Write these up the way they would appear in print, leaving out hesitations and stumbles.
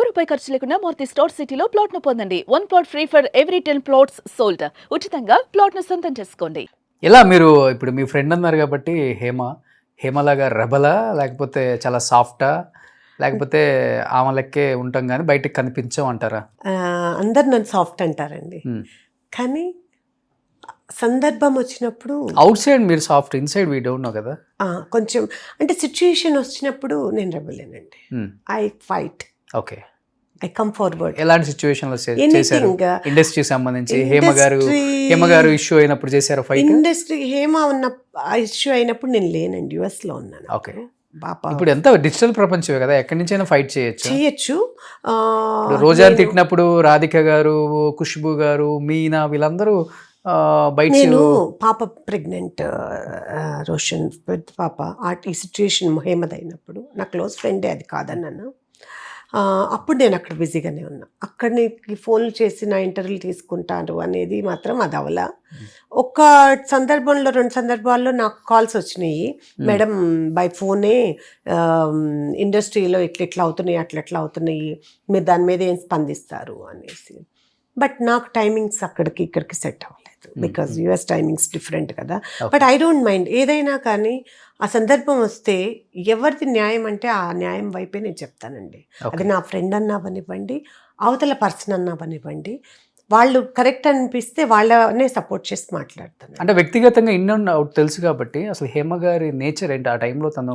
రూపాయి ఖర్చు లేకుండా మూర్తి స్టోర్ సిటీలో ప్లాట్ ను పొందండి. 1 plot free for every 10 plots sold. ఉచితంగా ప్లాట్ ను సొంతం చేసుకోండి. ఎలా మీరు ఇప్పుడు మీ ఫ్రెండ్ అన్నారు కాబట్టి హేమలాగా రెబలా లేకపోతే చాలా సాఫ్టా లేకపోతే ఆమె లెక్కే ఉంటాం కానీ బయటకు కనిపించం అంటారా? అందరు నన్ను సాఫ్ట్ అంటారండి, కానీ సందర్భం వచ్చినప్పుడు అవుట్ సైడ్ మీరు soft, inside we don't know కదా. కొంచెం అంటే సిచ్యుయేషన్ వచ్చినప్పుడు నేను రెబలేనండి. I fight, okay. I come forward. ఎలాంటి సిచ్యువేషన్ లో చేశారు? ఇండస్ట్రీ సంబంధించి హేమ గారు ఇష్యూ అయినప్పుడు చేశారు ఫైట్? ఇండస్ట్రీ హేమ ఉన్న ఇష్యూ అయినప్పుడు నేను లేనండి, యుఎస్ లో ఉన్నాను. ఓకే. ఇప్పుడు ఎంత డిజిటల్ ప్రపంచమే కదా, ఎక్కడి నుంచైనా ఫైట్ చేయొచ్చు. రోజా తిట్టినప్పుడు రాధిక గారు, ఖుష్బు గారు, మీనా వీళ్ళందరూ బయట. నేను పాప ప్రెగ్నెంట్, రోషన్ పాప, ఈ సిచ్యుయేషన్ హేమదైనప్పుడు నా క్లోజ్ ఫ్రెండే, అది కాదన్నాను. అప్పుడు నేను అక్కడ బిజీగానే ఉన్నా. అక్కడిని ఫోన్లు చేసి నా ఇంటర్వ్యూలు తీసుకుంటారు అనేది మాత్రం అది అవలా. ఒక సందర్భంలో 2 సందర్భాల్లో నాకు కాల్స్ వచ్చినాయి, మేడం బై ఫోనే ఇండస్ట్రీలో ఇట్లా అవుతున్నాయి, అట్లా అవుతున్నాయి, మీరు దాని మీద ఏం స్పందిస్తారు అనేసి. బట్ నాకు టైమింగ్స్ అక్కడికి ఇక్కడికి సెట్ అవ్వలేదు, బికాజ్ యుఎస్ టైమింగ్స్ డిఫరెంట్ కదా. బట్ ఐ డోంట్ మైండ్ ఏదైనా కానీ ఆ సందర్భం వస్తే ఎవరిది న్యాయం అంటే ఆ న్యాయం వైపే నేను చెప్తానండి. అది నా ఫ్రెండ్ అన్నా అవనివ్వండి, అవతల పర్సన్ అన్నా అవనివ్వండి, వాళ్ళు కరెక్ట్ అనిపిస్తే వాళ్ళనే సపోర్ట్ చేసి మాట్లాడతాను. అంటే వ్యక్తిగతంగా ఇన్ అండ్ అవుట్ తెలుసు కాబట్టి అసలు హేమ గారి నేచర్ ఏంటి? ఆ టైంలో తను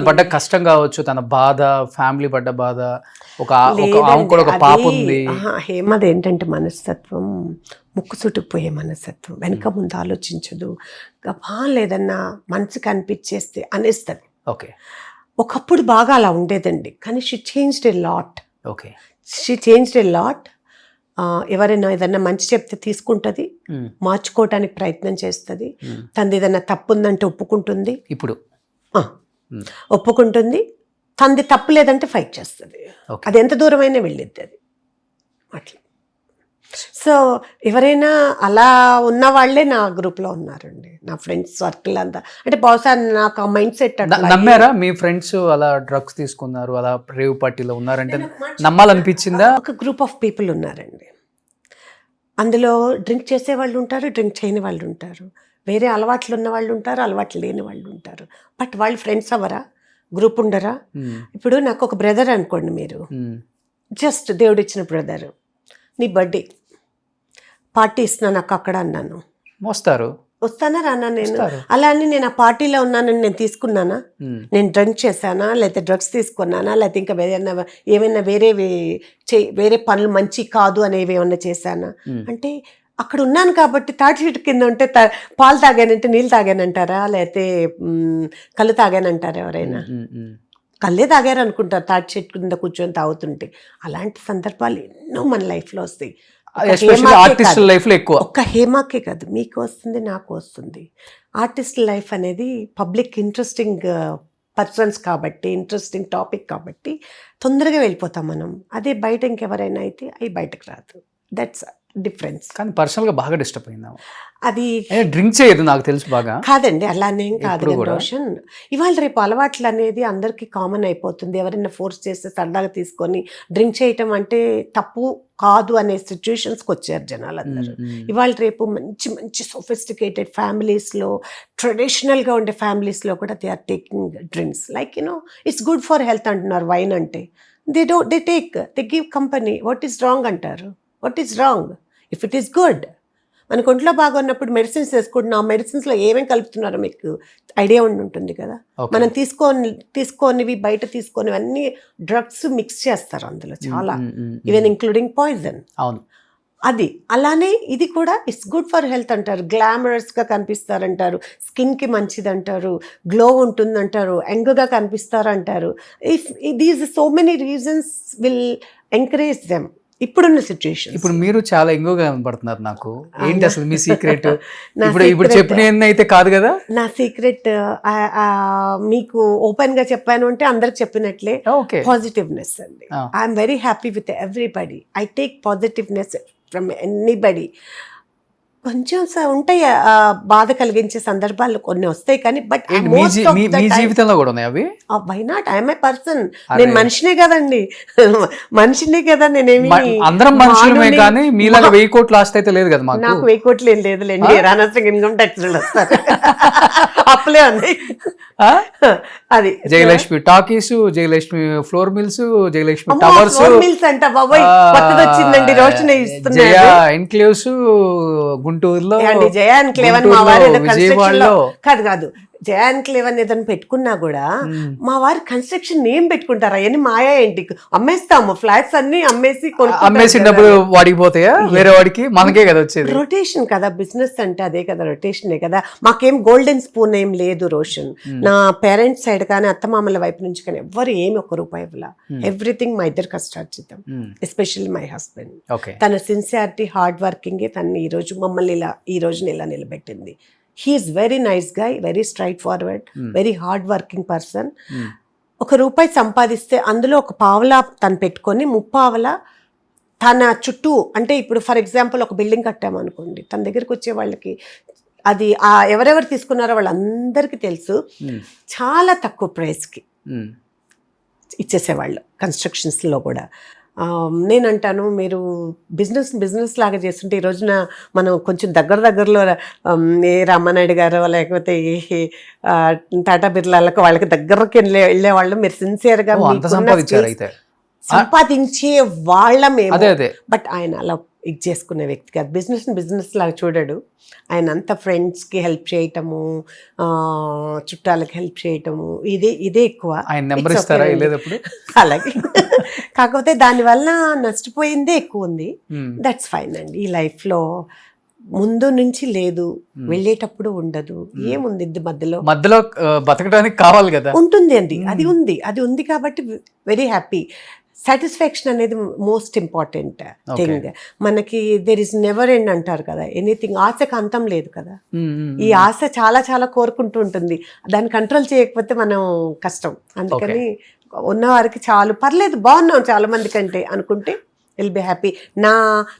పడ్డ కష్టం కావచ్చు, తన బాధ, ఫ్యామిలీ పడ్డ బాధ, ఒక పాప ఉంది. హేమది ఏంటంటే మనస్తత్వం ముక్కు చుట్టుకుపోయే మనస్తత్వం, వెనక ముందు ఆలోచించదు, లేదన్నా మనసుకి అనిపించేస్తే అనేస్తుంది. ఓకే. ఒకప్పుడు బాగా అలా ఉండేదండి, కానీ she changed a lot. Okay. She changed a lot. ఎవరైనా ఏదన్నా మంచి చెప్తే తీసుకుంటుంది, మార్చుకోవటానికి ప్రయత్నం చేస్తుంది. తనది ఏదన్నా తప్పు ఉందంటే ఒప్పుకుంటుంది, ఇప్పుడు ఒప్పుకుంటుంది. తనది తప్పు లేదంటే ఫైట్ చేస్తుంది. అది ఎంత దూరమైనా వెళ్ళిద్ది అది అట్లా. సో ఎవరైనా అలా ఉన్న వాళ్ళే నా గ్రూప్లో ఉన్నారండి, నా ఫ్రెండ్స్ సర్కిల్ అంతా. అంటే బహుశా నాకు ఆ మైండ్ సెట్. నమ్మారా మీ ఫ్రెండ్స్ అలా డ్రగ్స్ తీసుకున్నారు, అలా రేవ్ పార్టీలో ఉన్నారంటే నమ్మాలనిపించిందా? ఒక గ్రూప్ ఆఫ్ పీపుల్ ఉన్నారండి, అందులో డ్రింక్ చేసే వాళ్ళు ఉంటారు, డ్రింక్ చేయని వాళ్ళు ఉంటారు, వేరే అలవాట్లు ఉన్న వాళ్ళు ఉంటారు, అలవాట్లు లేని వాళ్ళు ఉంటారు. బట్ వాళ్ళు ఫ్రెండ్స్ అవ్వరా, గ్రూప్ ఉండరా? ఇప్పుడు నాకు ఒక బ్రదర్ అనుకోండి, మీరు జస్ట్ దేవుడు ఇచ్చిన బ్రదర్, నీ బర్త్డే పార్టీ ఇస్తున్నాను నాకు అక్కడ అన్నాను, వస్తానా రానా? నేను అలా అని నేను ఆ పార్టీలో ఉన్నానని నేను తీసుకున్నానా? నేను డ్రింక్ చేశానా, లేకపోతే డ్రగ్స్ తీసుకున్నానా, లేకపోతే ఇంకా ఏమైనా వేరే పనులు మంచి కాదు అనేవి ఏమన్నా చేశానా? అంటే అక్కడ ఉన్నాను కాబట్టి తాటి చెట్టు కింద ఉంటే పాలు తాగానంటే నీళ్ళు తాగానంటారా, లేకపోతే కళ్ళు తాగానంటారా? ఎవరైనా కళ్ళే తాగారు అనుకుంటారు తాటి చెట్టు కింద కూర్చొని తాగుతుంటే. అలాంటి సందర్భాలు ఎన్నో మన లైఫ్లో వస్తాయి. ఒక్క హేమాకే కాదు, మీకు వస్తుంది, నాకు వస్తుంది. ఆర్టిస్ట్ లైఫ్ అనేది పబ్లిక్ ఇంట్రెస్టింగ్ పర్సన్స్ కాబట్టి, ఇంట్రెస్టింగ్ టాపిక్ కాబట్టి తొందరగా వెళ్ళిపోతాం మనం. అదే బయట ఇంకెవరైనా అయితే అవి బయటకు రాదు. That's difference. కానీ పర్సనల్గా బాగా డిస్టర్బ్ అయిందా? అది డ్రింక్ చేయదు నాకు తెలుసు బాగా. కాదండి, అలానేం కాదు రోషన్. ఇవాళ రేపు అలవాట్లు అనేది అందరికీ కామన్ అయిపోతుంది. ఎవరైనా ఫోర్స్ చేస్తే సరదాగా తీసుకొని డ్రింక్ చేయటం అంటే తప్పు కాదు అనే సిచ్యుయేషన్స్కి వచ్చారు జనాలందరూ. ఇవాళ రేపు మంచి మంచి సొఫిస్టికేటెడ్ ఫ్యామిలీస్లో, ట్రెడిషనల్గా ఉండే ఫ్యామిలీస్లో కూడా they are taking drinks. Like it's good for health అంటున్నారు. వైన్ అంటే they give company. What is wrong అంటారు? What is wrong if it is good? మనకు ఒంట్లో బాగున్నప్పుడు మెడిసిన్స్ వేసుకుంటున్నాం, ఆ మెడిసిన్స్లో ఏమేమి కలుపుతున్నారో మీకు ఐడియా ఉంటుంది కదా. మనం తీసుకోనివి బయట తీసుకొనివి అన్నీ డ్రగ్స్ మిక్స్ చేస్తారు అందులో చాలా, ఈవెన్ ఇంక్లూడింగ్ పాయిజన్. అవును, అది అలానే ఇది కూడా ఇట్స్ గుడ్ ఫర్ హెల్త్ అంటారు, గ్లామరస్గా కనిపిస్తారంటారు, స్కిన్కి మంచిది అంటారు, గ్లో ఉంటుందంటారు, యంగ్గా కనిపిస్తారంటారు. If these so many reasons will encourage them. ఇప్పుడున్న సిచ్యుయేషన్. ఇప్పుడు మీరు చాలా ఎంగోగా కనపడుతున్నారు నాకు. ఏంటి అసలు మీ సీక్రెట్? ఇప్పుడు చెప్పిన అయితే కాదు కదా నా సీక్రెట్. మీకు ఓపెన్ గా చెప్పాను అంటే అందరికి చెప్పినట్లే, పాజిటివ్నెస్ అండి. I'm very happy with everybody. I take positiveness from anybody. కొంచెం ఉంటాయి బాధ కలిగించే సందర్భాలు కొన్ని వస్తాయి కానీ బట్ ఏంటి మీ జీవితంలో కూడా ఉన్నాయి అవి? Why not? I'm a person. నేను మనిషినే కదండి, మనిషినే కదా. నేనేమి అందరం మనుషులమే కానీ మీలాగా 1000 కోట్లు ఆస్తి అయితే లేదు కదా మాకు. నాకు 1000 కోట్లు ఏం లేదులేండి, రానవసరం ఇన్కమ్ ట్యాక్స్ వస్తారు, అప్పులే ఉంది. అది Jayalakshmi talkies, Jayalakshmi flour mills, Jayalakshmi towers, mills అంట బాబాయ్, కొత్తది వచ్చిందండి, రోషనే ఇస్తున్నారు. జయ ఎన్క్లేవ్స్ గుంటూరులో, జయ ఎన్క్లేవ్ అని మా వారు కాదు జయ ఎన్క్లేవ్ అని ఏదైనా పెట్టుకున్నా కూడా మా వారు కన్స్ట్రక్షన్ ఏం పెట్టుకుంటారా అని మాయా ఏంటి, అమ్మేస్తాము ఫ్లాట్స్ అన్ని అమ్మేసినప్పుడు వాడికి పోతాయా వేరే వాడికి, మనకే కదా వచ్చేది. రొటేషన్ కదా బిజినెస్ అంటే, అదే కదా రొటేషనే కదా. మాకేం గోల్డెన్ స్పూన్ ఏం లేదు రోషన్. నా పేరెంట్స్ సైడ్ కానీ అత్తమామల వైపు నుంచి కానీ ఎవ్వరు ఏమి ₹1 ఇవ్వాల. ఎవ్రీథింగ్ మా ఇద్దరు కష్టార్జితం, ఎస్పెషల్లీ మై హస్బెండ్. తన సిన్సియారిటీ, హార్డ్ వర్కింగ్ తను ఈ రోజుని ఇలా నిలబెట్టింది. He is very nice guy, very straightforward, very hard working person. ₹1 సంపాదిస్తే అందులో ₹1 తను పెట్టుకొని 30 తన చుట్టూ, అంటే ఇప్పుడు ఫర్ ఎగ్జాంపుల్ ఒక బిల్డింగ్ కట్టామనుకోండి, తన దగ్గరికి వచ్చే వాళ్ళకి అది ఎవరెవరు తీసుకున్నారో వాళ్ళందరికీ తెలుసు, చాలా తక్కువ ప్రైస్కి ఇచ్చేసేవాళ్ళు కన్స్ట్రక్షన్స్లో కూడా. నేను అంటాను, మీరు బిజినెస్ లాగా చేస్తుంటే ఈ రోజున మనం కొంచెం దగ్గరలో ఏ రామానాయుడు గారు లేకపోతే టాటా బిర్లాలకు వాళ్ళకి దగ్గరకి వెళ్ళేవాళ్ళు. మీరు సిన్సియర్గా సంపాదించే వాళ్ళమేమో, బట్ ఆయన అలా ఇది చేసుకునే వ్యక్తి కాదు. బిజినెస్ లాగా చూడడు. ఆయన అంతా ఫ్రెండ్స్కి హెల్ప్ చేయటము, చుట్టాలకి హెల్ప్ చేయటము, ఇదే ఎక్కువ. అలాగే కాకపోతే దానివల్ల నష్టపోయిందే ఎక్కువ ఉంది. దట్స్ ఫైన్ అండి. ఈ లైఫ్లో ముందు నుంచి లేదు, వెళ్ళేటప్పుడు ఉండదు, ఏముంది మధ్యలో బతకడానికి కావాలి కదా, ఉంటుంది అండి. అది ఉంది కాబట్టి వెరీ హ్యాపీ. సాటిస్ఫాక్షన్ అనేది మోస్ట్ ఇంపార్టెంట్ థింగ్. మనకి దెర్ ఇస్ నెవర్ ఎండ్ అంటారు కదా, ఎనీథింగ్. ఆశకు అంతం లేదు కదా. ఈ ఆశ చాలా చాలా కోరుకుంటూ ఉంటుంది, దాన్ని కంట్రోల్ చేయకపోతే మనం కష్టం. అందుకని ఉన్నవారికి చాలు, పర్లేదు, బాగున్నాం చాలా మంది కంటే అనుకుంటే విల్ బి హ్యాపీ.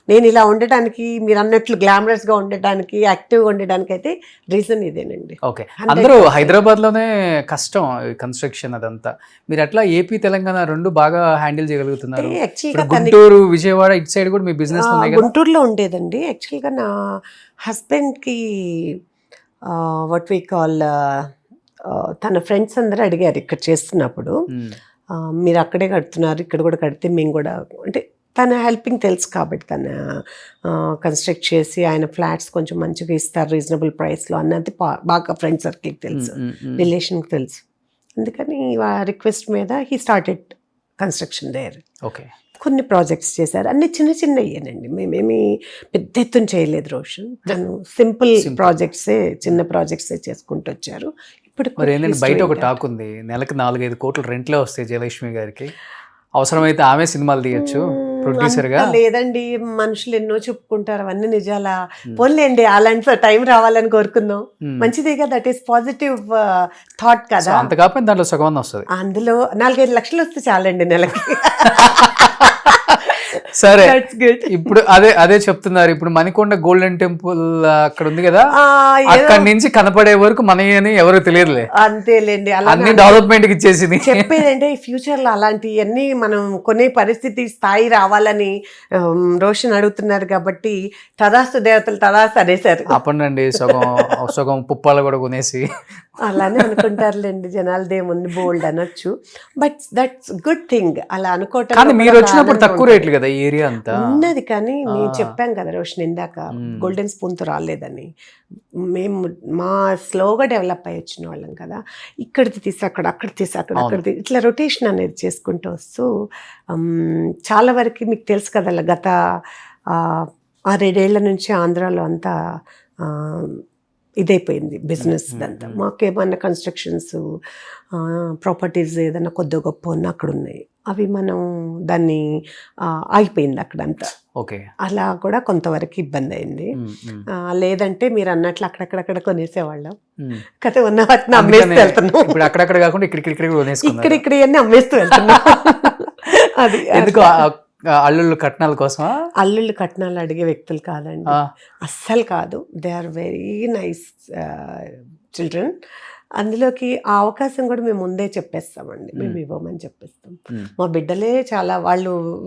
నేను ఇలా ఉండటానికి, మీరు అన్నట్లు గ్లామరస్గా ఉండటానికి, యాక్టివ్గా ఉండడానికి అయితే రీజన్ ఇదేనండి. ఓకే, అందరూ హైదరాబాద్లోనే కష్టం కన్స్ట్రక్షన్ అదంతా. మీరు అట్లా ఏపీ తెలంగాణ రెండు బాగా హ్యాండిల్ చేయగలుగుతున్నారు. గుంటూరు, విజయవాడ ఇటు సైడ్ కూడా మీ బిజినెస్ ఉన్నాయి కదా? గుంటూరులో ఉండేదండి. యాక్చువల్గా నా హస్బెండ్కి వాట్ వి కాల్, తన ఫ్రెండ్స్ అందరూ అడిగారు ఇక్కడ చేస్తున్నప్పుడు, మీరు అక్కడే కడుతున్నారు, ఇక్కడ కూడా కడితే మేము కూడా, అంటే తన హెల్పింగ్ తెలుసు కాబట్టి తన కన్స్ట్రక్ట్ చేసి ఆయన ఫ్లాట్స్ కొంచెం మంచిగా ఇస్తారు రీజనబుల్ ప్రైస్లో అన్నది బాగా ఫ్రెండ్ సర్కిల్కి తెలుసు, రిలేషన్కి తెలుసు. అందుకని రిక్వెస్ట్ మీద he started construction there. Okay, కొన్ని ప్రాజెక్ట్స్ చేశారు, అన్ని చిన్న అయ్యానండి. మేమేమి పెద్ద ఎత్తున చేయలేదు రోషన్. తను సింపుల్ ప్రాజెక్ట్సే, చిన్న ప్రాజెక్ట్సే చేసుకుంటూ వచ్చారు. ఇప్పుడు బయట ఒక టాక్ ఉంది, నెలకు 4-5 కోట్లు రెంట్లే వస్తాయి జయలక్ష్మి గారికి, అవసరమైతే ఆమె సినిమాలు తీయచ్చు ప్రొడ్యూసర్ గా. లేదండి, మనుషులు ఎన్నో చెప్పుకుంటారు, అవన్నీ నిజాలా? పోన్లేండి, అలాంటి టైం రావాలని కోరుకుందాం, మంచిదే కదా. దట్ ఈస్ పాజిటివ్ థాట్ కదా. అంత కాకపోతే దాంట్లో సగం వస్తుంది, అందులో 4-5 లక్షలు వస్తే చాలండి నెలకి. సరే, ఇప్పుడు అదే చెప్తున్నారు. ఇప్పుడు మణికొండ గోల్డెన్ టెంపుల్ అక్కడ ఉంది కదా, అక్కడ నుంచి కనపడే వరకు మనని ఎవరు తెలియదులే. అంతేలేండి, అన్ని డెవలప్మెంట్ కి ఇచ్చేసింది. చెప్పేదంటే ఫ్యూచర్ లో అలాంటివన్నీ మనం కొనే పరిస్థితి స్థాయి రావాలని రోషన్ అడుగుతున్నారు కాబట్టి తదాస్తు దేవతలు తదాస్తు అనేసారు. అప్పండి సగం పుప్పాలు కూడా కొనేసి అలానే అనుకుంటారులేండి జనాలదే ముందు బోల్డ్ అనొచ్చు, బట్ దట్స్ గుడ్ థింగ్. అలా అనుకోవటం. కానీ మీరు వచ్చినప్పుడు తక్కువ రేట్లు కదా ఈ ఏరియా అంతా ఉన్నది, కానీ నేను చెప్పాను కదా రోషన్ ఇందాక, గోల్డెన్ స్పూన్ తో రాలేదని. మేము స్లోగా డెవలప్ అయ్యి వచ్చిన వాళ్ళం కదా, ఇక్కడిది తీసి అక్కడ తీసి అక్కడిది, ఇట్లా రొటేషన్ అనేది చేసుకుంటూ వస్తూ చాలా వరకు మీకు తెలుసు కదా, గత 6-7 ఏళ్ల నుంచి ఆంధ్రాలో అంతా ఇదైపోయింది బిజినెస్ అంతా. మాకేమన్నా కన్స్ట్రక్షన్స్, ప్రాపర్టీస్ ఏదైనా కొద్ది గొప్ప ఉన్న అక్కడ ఉన్నాయి, అవి మనం దాన్ని ఆగిపోయింది అక్కడంతా. ఓకే, అలా కూడా కొంతవరకు ఇబ్బంది అయింది. లేదంటే మీరు అన్నట్లు అక్కడక్కడ కొనేసేవాళ్ళం, కథ ఉన్న వాటిని అమ్మేస్తూ వెళ్తున్నాం. ఇప్పుడు అక్కడక్కడ కాకుండా ఇక్కడ అన్నీ అమ్మేస్తూ వెళ్తున్నాం. అది ఎందుకు అల్లుళ్ళు కట్నాల కోసమా? అల్లుళ్ళు కట్నాలు అడిగే వ్యక్తులు కాదండి, అస్సలు కాదు. They are very nice children. అందులోకి ఆ అవకాశం కూడా మేము ముందే చెప్పేస్తామండి, మేము ఇవ్వమని చెప్పేస్తాం. మా బిడ్డలే చాలా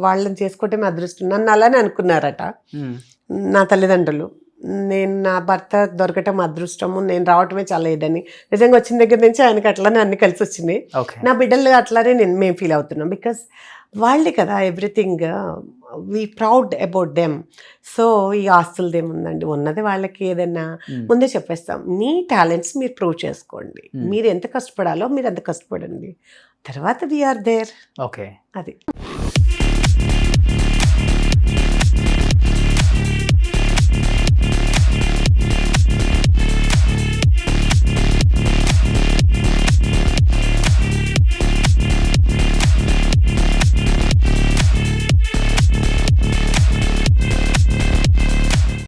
వాళ్ళని చేసుకోవటమే అదృష్టం. నన్ను అలానే అనుకున్నారట నా తల్లిదండ్రులు. నేను నా భర్త దొరకటం అదృష్టము, నేను రావటమే చాలా ఇదని. నిజంగా వచ్చిన దగ్గర నుంచి ఆయనకి అట్లానే అన్ని కలిసి వచ్చినాయి. నా బిడ్డలు అట్లానే మేము ఫీల్ అవుతున్నాం. బికాస్ వాళ్ళే కదా everything, we proud about them. So ఈ ఆస్తులదేముందండి, ఉన్నది వాళ్ళకి. ఏదైనా ముందే చెప్పేస్తాం, మీ టాలెంట్స్ మీరు ప్రూవ్ చేసుకోండి, మీరు ఎంత కష్టపడాలో మీరు అంత కష్టపడండి, తర్వాత వీఆర్ దేర్. ఓకే, అది.